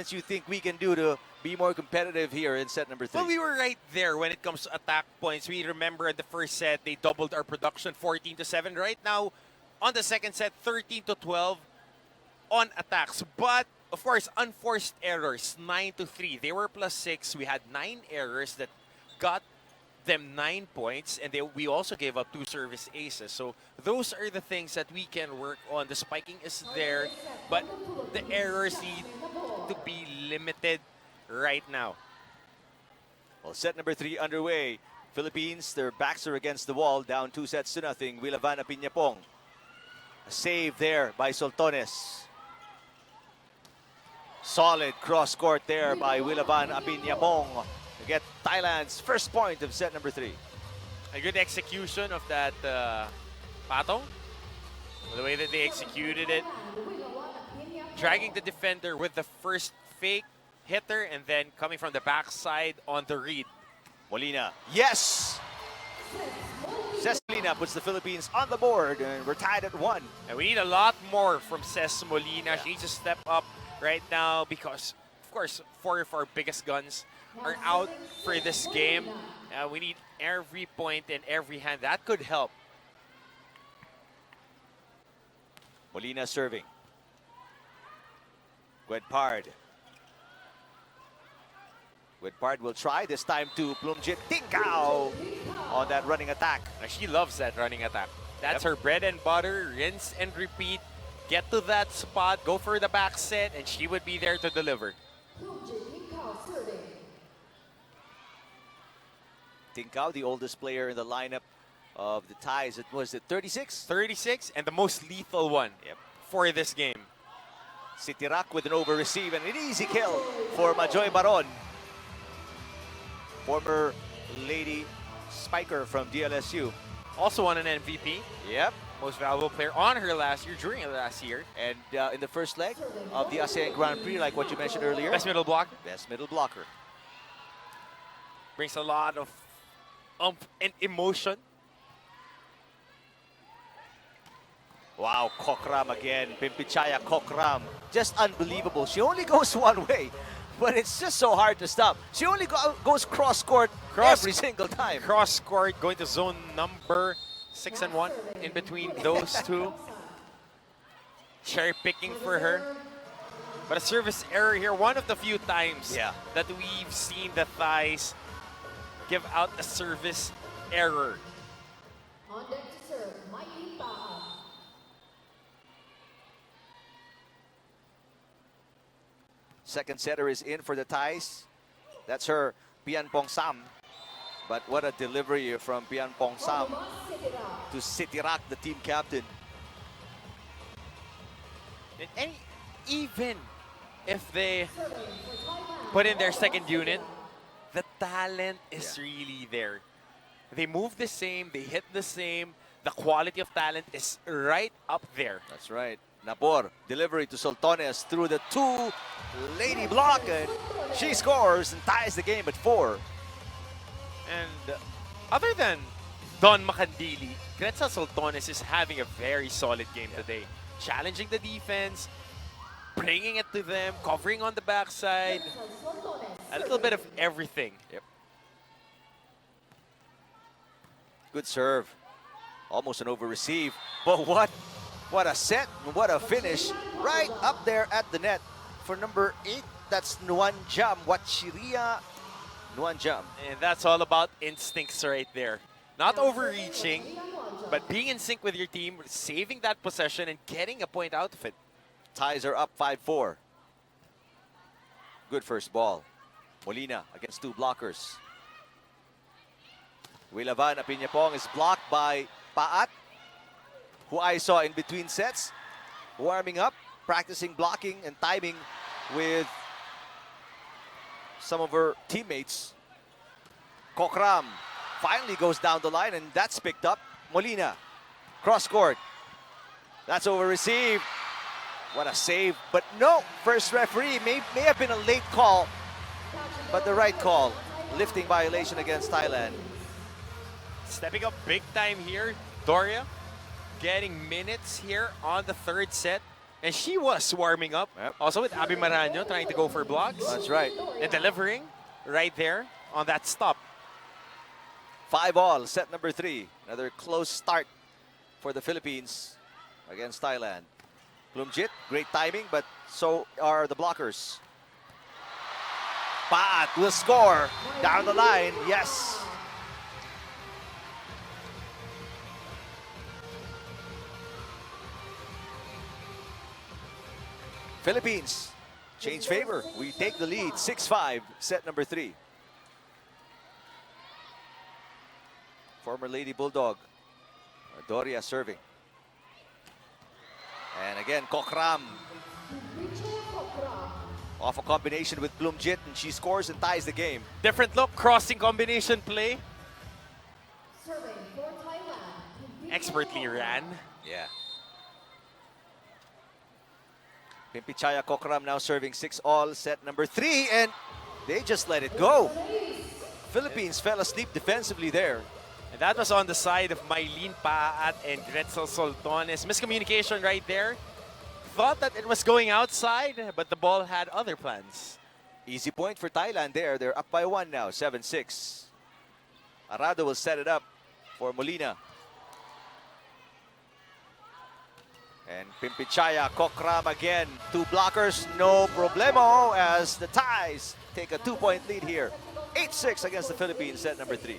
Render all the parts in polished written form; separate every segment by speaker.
Speaker 1: you think we can do to be more competitive here in set number 3?
Speaker 2: Well, we were right there when it comes to attack points. We remember at the first set, they doubled our production 14-7. Right now, on the second set, 13-12 on attacks. But, of course, unforced errors, 9-3. They were +6. We had 9 errors that got them 9 points, and we also gave up 2 service aces. So those are the things that we can work on. The spiking is there, but the errors need to be limited right now.
Speaker 1: Well, set number 3 underway. Philippines, their backs are against the wall, down 2-0. Wilavana Piñapong. A save there by Soltones. Solid cross court there by Wilavan Apiñapong to get Thailand's first point of set number 3.
Speaker 2: A good execution of that patong. The way that they executed it. Dragging the defender with the first fake hitter and then coming from the backside on the read.
Speaker 1: Molina, yes! Cesc Molina puts the Philippines on the board and we're tied at 1.
Speaker 2: And we need a lot more from Cesc Molina. She needs to step up right now because, of course, 4 of our biggest guns are out for this game. We need every point and every hand. That could help.
Speaker 1: Molina serving. Guedpard. Guedpard will try this time to Plumjit Tingkao on that running attack.
Speaker 2: Now, she loves that running attack. That's her bread and butter. Rinse and repeat. Get to that spot, go for the back set, and she would be there to deliver.
Speaker 1: Tingkao, the oldest player in the lineup of the Thais. Was it 36?
Speaker 2: 36, and the most lethal one for this game.
Speaker 1: Sitirak with an over-receive and an easy kill for Majoy Baron. Former lady spiker from DLSU.
Speaker 2: Also won an MVP.
Speaker 1: Yep.
Speaker 2: Most valuable player on her last year, during her last year.
Speaker 1: And in the first leg of the ASEAN Grand Prix, like what you mentioned earlier.
Speaker 2: Best middle block.
Speaker 1: Best middle blocker.
Speaker 2: Brings a lot of and emotion.
Speaker 1: Wow, Kokram again. Pimpichaya Kokram. Just unbelievable. She only goes one way, but it's just so hard to stop. She only goes cross-court every single time.
Speaker 2: Cross-court, going to zone number 6 and 1 in between those two. Cherry picking for her. But a service error here. One of the few times that we've seen the Thais give out a service error.
Speaker 1: Second setter is in for the Thais. That's her, Pian Pong Sam. But what a delivery from Pian Pong Sam to Sitirak, the team captain.
Speaker 2: And even if they put in their second unit, the talent is really there. They move the same, they hit the same. The quality of talent is right up there.
Speaker 1: That's right. Nabor, delivery to Soltones through the 2-lady block, and she scores and ties the game at 4.
Speaker 2: And other than Don Macandili, Gretza Soltones is having a very solid game today. Challenging the defense, bringing it to them, covering on the backside. A little bit of everything.
Speaker 1: Yep. Good serve. Almost an over-receive. But what a set, what a finish. Right up there at the net for number 8. That's Nuanjam, Wachiria Nuanjam.
Speaker 2: And that's all about instincts right there. Not overreaching, but being in sync with your team, saving that possession and getting a point out of it.
Speaker 1: Thais are up 5-4. Good first ball. Molina against 2 blockers. Wilavan Apiñapong is blocked by Paat, who I saw in between sets, warming up, practicing blocking and timing with some of her teammates. Kokram finally goes down the line, and that's picked up. Molina, cross court. That's over received. What a save, but no, first referee may have been a late call, but the right call. Lifting violation against Thailand.
Speaker 2: Stepping up big time here, Doria getting minutes here on the third set. And she was warming up.
Speaker 1: Yep.
Speaker 2: Also with Abby Maraño trying to go for blocks.
Speaker 1: That's right.
Speaker 2: And delivering right there on that stop.
Speaker 1: 5-all, set number 3. Another close start for the Philippines against Thailand. Plumjit, great timing, but so are the blockers. Paat will score down the line. Yes. Philippines change favor. We take the lead 6-5, set number 3. Former Lady Bulldog, Doria serving. And again, Kokram off a combination with Plumjit, and she scores and ties the game.
Speaker 2: Different look, crossing combination play. Expertly ran.
Speaker 1: Yeah. Pimpichaya Kokram now serving 6-all, set number 3, and they just let it go. Philippines fell asleep defensively there.
Speaker 2: And that was on the side of Mylene Paat and Gretzel Soltones. Miscommunication right there. Thought that it was going outside, but the ball had other plans.
Speaker 1: Easy point for Thailand there. They're up by 1 now, 7-6. Arado will set it up for Molina. And Pimpichaya Kokram again. 2 blockers, no problemo, as the Thais take a 2-point lead here. 8-6 against the Philippines, set number 3.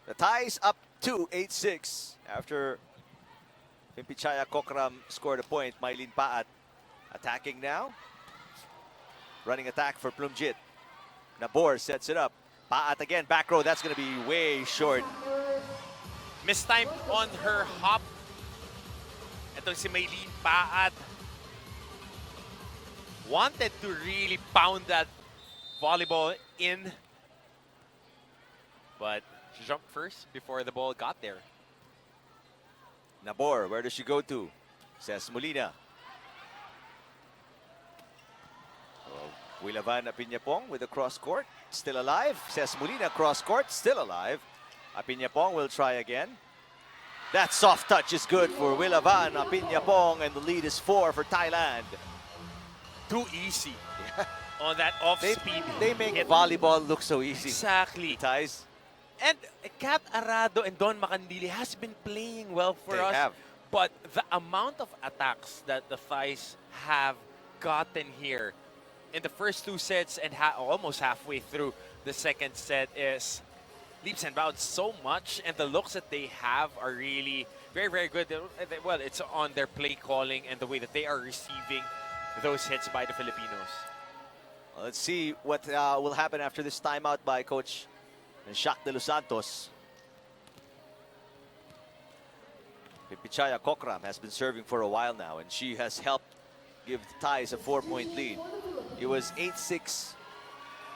Speaker 1: The Thais up 2, 8-6 after Pimpichaya Kokram scored a point. Mylene Paat attacking now. Running attack for Plumjit. Nabor sets it up. Paat again, back row. That's going to be way short.
Speaker 2: Mistimed on her hop. Ito si Mylene Paat. Wanted to really pound that volleyball in. But she jumped first before the ball got there.
Speaker 1: Nabor, where does she go to? Says Molina. Wilavan Apiñapong with the cross court. Still alive. Says Molina, cross court, still alive. Apiñapong will try again. That soft touch is good for Wilavan Apiñapong, and the lead is 4 for Thailand.
Speaker 2: Too easy on that off-speed.
Speaker 1: They make
Speaker 2: hit.
Speaker 1: volleyball look so easy.
Speaker 2: Exactly.
Speaker 1: Thais.
Speaker 2: And Kat Arado and Don Macandili has been playing well for
Speaker 1: They
Speaker 2: us.
Speaker 1: have.
Speaker 2: But the amount of attacks that the Thais have gotten here in the first 2 sets and almost halfway through the second set is leaps and bounds so much. And the looks that they have are really very, very good. Well, it's on their play calling and the way that they are receiving those hits by the Filipinos.
Speaker 1: Well, let's see what will happen after this timeout by Coach Jacques de los Santos. Pimpichaya Kokram has been serving for a while now, and she has helped give the Thais a 4-point lead. It was 8-6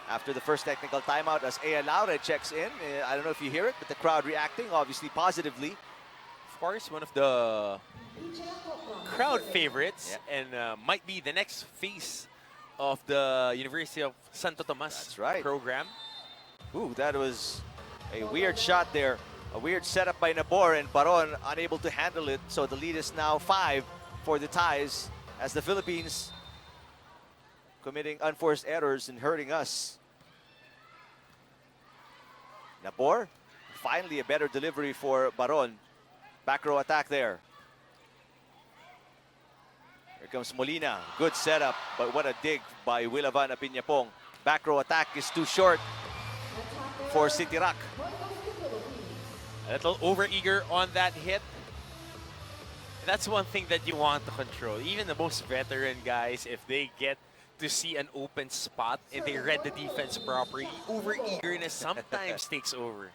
Speaker 1: after the first technical timeout as Ea Laure checks in. I don't know if you hear it, but the crowd reacting obviously positively.
Speaker 2: Of course, one of the crowd favorites, and might be the next face of the University of Santo Tomas
Speaker 1: That's right.
Speaker 2: program.
Speaker 1: Ooh, that was a weird shot there. A weird setup by Nabor, and Baron unable to handle it. So the lead is now 5 for the Thais as the Philippines committing unforced errors and hurting us. Nabor finally a better delivery for Baron. Back row attack there. Here comes Molina. Good setup, but what a dig by Wilavan Apiñapong. Back row attack is too short for City Rock.
Speaker 2: A little over-eager on that hit. That's one thing that you want to control. Even the most veteran guys, if they get to see an open spot and they read the defense properly, over-eagerness sometimes takes over.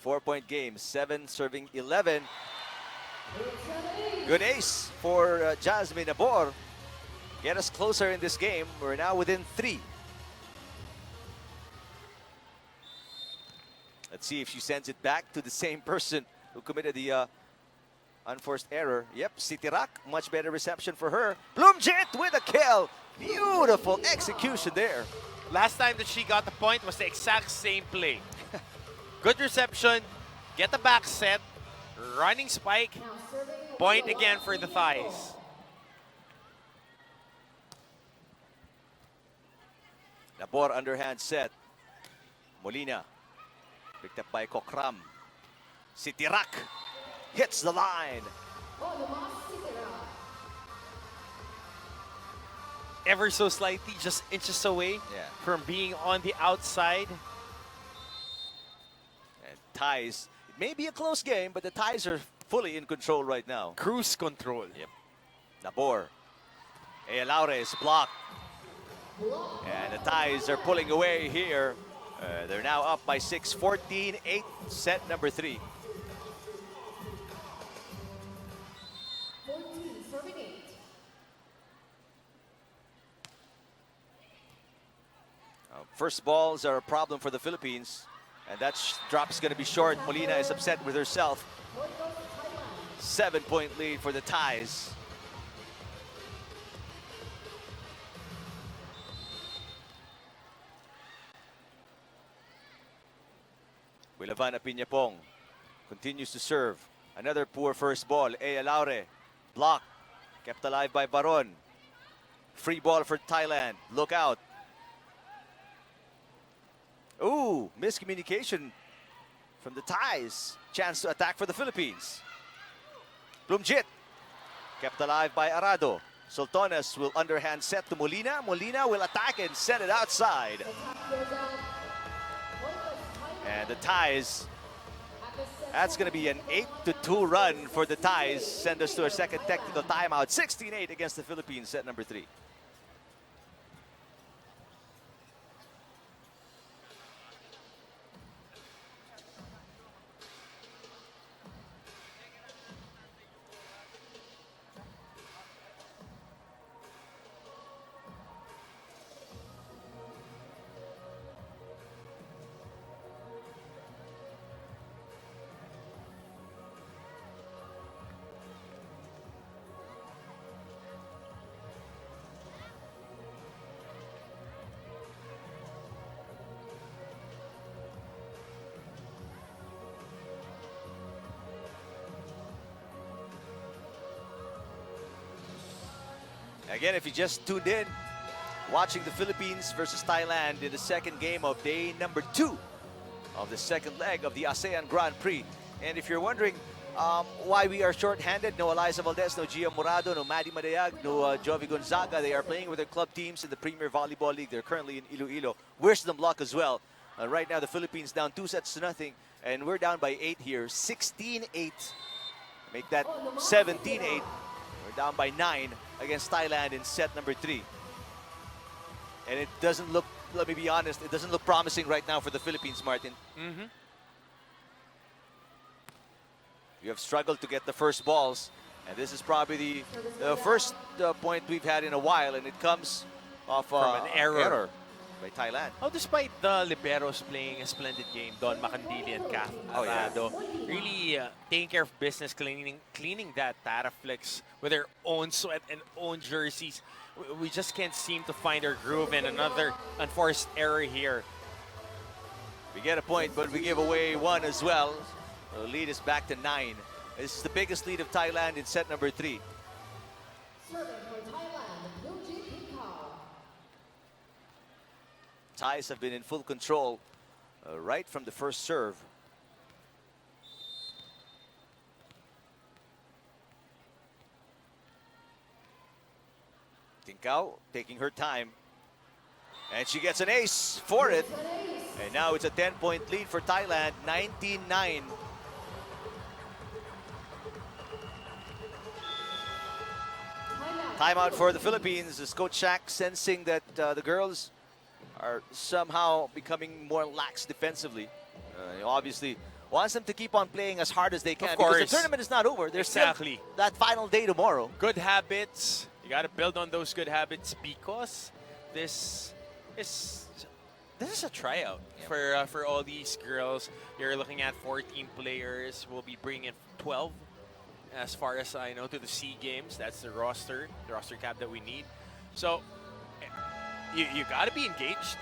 Speaker 1: 4-point game, 7 serving 11. Good ace for Jasmine Abor. Get us closer in this game. We're now within 3. Let's see if she sends it back to the same person who committed the unforced error. Yep, City Rock, much better reception for her. Bloomjit with a kill. Beautiful execution there.
Speaker 2: Last time that she got the point was the exact same play. Good reception, get the back set, running spike, point again for the thighs.
Speaker 1: Nabor underhand set. Molina picked up by Kokram. City Rock hits the line.
Speaker 2: Ever so slightly, just inches away from being on the outside.
Speaker 1: And ties. It may be a close game, but the ties are fully in control right now.
Speaker 2: Cruise control.
Speaker 1: Yep. Nabor. Laure is blocked. And the ties are pulling away here. They're now up by 6, 14-8, set number 3. First balls are a problem for the Philippines. And that drop's going to be short. Molina is upset with herself. 7-point lead for the ties. Wilavan Apiñapong continues to serve. Another poor first ball. Laure, blocked, kept alive by Baron. Free ball for Thailand. Look out. Ooh, miscommunication from the ties. Chance to attack for the Philippines. Bloomjit, kept alive by Arado. Sultanas will underhand set to Molina. Molina will attack and send it outside. And the ties, that's going to be an 8-2 run for the ties. Send us to our second technical timeout. 16-8 against the Philippines, set number 3. Again, if you just tuned in, watching the Philippines versus Thailand in the second game of day number 2 of the second leg of the ASEAN Grand Prix. And if you're wondering why we are short-handed, no Eliza Valdez, no Gia Morado, no Maddie Madayag, no Jovi Gonzaga. They are playing with their club teams in the Premier Volleyball League. They're currently in Iloilo. Wisdom Block as well. Right now, the Philippines down 2-0, and we're down by 8 here. 16-8. Make that 17-8. We're down by 9 against Thailand in set number 3. And it doesn't look, let me be honest, it doesn't look promising right now for the Philippines, Martin. You have struggled to get the first balls. And this is probably the first point we've had in a while. And it comes off
Speaker 2: from an error
Speaker 1: by Thailand.
Speaker 2: Oh, despite the liberos playing a splendid game, Don Macandili and Kath Arado, really taking care of business, cleaning that Taraflex with their own sweat and own jerseys. We just can't seem to find our groove, and another unforced error here.
Speaker 1: We get a point, but we give away 1 as well. The lead is back to 9. This is the biggest lead of Thailand in set number 3. Thais have been in full control right from the first serve. Tincao taking her time. And she gets an ace for it. And now it's a 10-point lead for Thailand, 19-9. Timeout for the Philippines as Coach Shaq sensing that the girls are somehow becoming more lax defensively. Obviously wants them to keep on playing as hard as they can because the tournament is not over. There's still that final day tomorrow.
Speaker 2: Good habits. You got to build on those good habits because this is a tryout for all these girls. You're looking at 14 players. We'll be bringing 12, as far as I know, to the SEA Games. That's the roster cap that we need. So you got to be engaged.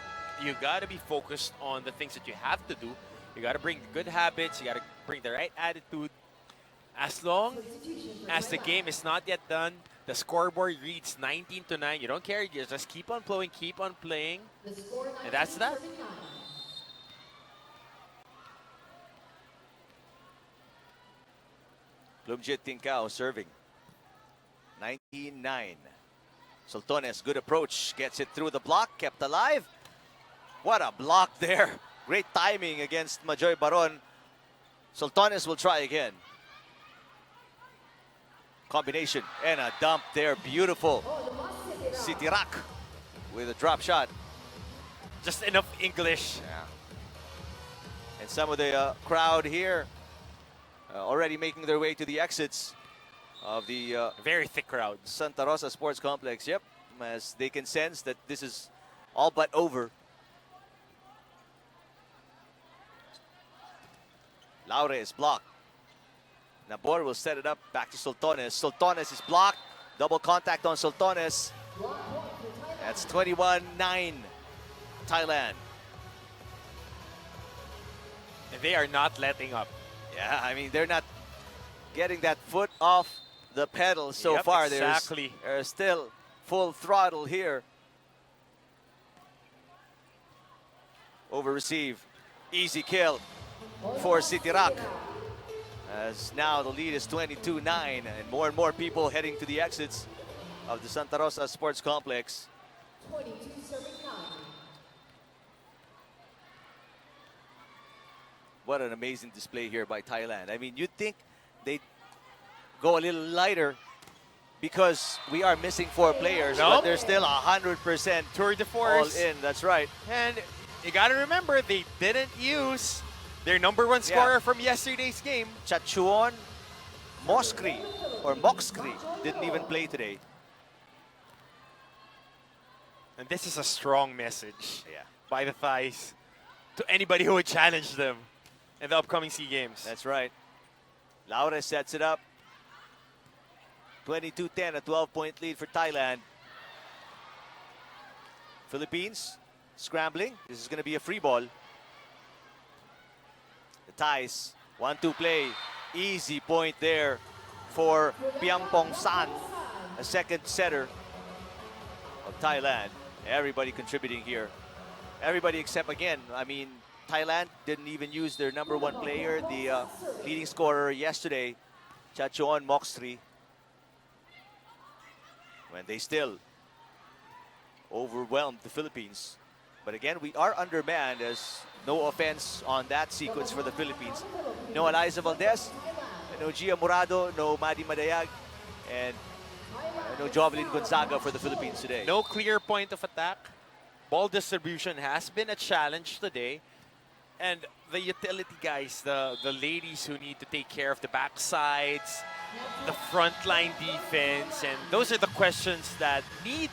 Speaker 2: You got to be focused on the things that you have to do. You got to bring the good habits. You got to bring the right attitude. As long as the game is not yet done, the scoreboard reads 19-9. You don't care. You just keep on playing, keep on playing. And that's that.
Speaker 1: Lumjit Tincao serving. 19-9. Soltones, good approach. Gets it through the block, kept alive. What a block there. Great timing against Majoy Baron. Soltones will try again. Combination and a dump there. Beautiful. Sitirak with a drop shot.
Speaker 2: Just enough English.
Speaker 1: Yeah. And some of the crowd here already making their way to the exits of the
Speaker 2: very thick crowd.
Speaker 1: Santa Rosa Sports Complex. Yep, as they can sense that this is all but over. Laure is blocked. Nabor will set it up back to Soltones. Soltones is blocked. Double contact on Soltones. That's 21-9 Thailand.
Speaker 2: And they are not letting up.
Speaker 1: Yeah, I mean, they're not getting that foot off the pedal so far.
Speaker 2: Exactly.
Speaker 1: They're still full throttle here. Over receive. Easy kill for Sitirak. As now the lead is 22-9 and more people heading to the exits of the Santa Rosa Sports Complex.
Speaker 3: 22 serving time.
Speaker 1: What an amazing display here by Thailand. I mean, you'd think they'd go a little lighter because we are missing 4 players, but they're still 100%
Speaker 2: tour de force.
Speaker 1: all in. That's right.
Speaker 2: And you got to remember, they didn't use their #1 scorer from yesterday's game.
Speaker 1: Chachuon Moskri didn't even play today.
Speaker 2: And this is a strong message
Speaker 1: Yeah,
Speaker 2: by the Thais to anybody who would challenge them in the upcoming SEA Games.
Speaker 1: that's right. Laure sets it up. 22-10, a 12-point lead for Thailand. Philippines scrambling. This is going to be a free ball. The Thais, 1-2 play. Easy point there for Piampong San, a second setter of Thailand. Everybody contributing here. Everybody except, again, I mean, Thailand didn't even use their #1 player, the leading scorer yesterday, Chachuon Moksri. When they still overwhelmed the Philippines. But again, we are undermanned, as no offense on that sequence for the Philippines. No Eliza Valdez, no Gia Morado, no Madi Madayag, and no Jovelyn Gonzaga for the Philippines today.
Speaker 2: No clear point of attack. Ball distribution has been a challenge today. And the utility guys, the ladies who need to take care of the backsides, the frontline defense, and those are the questions that need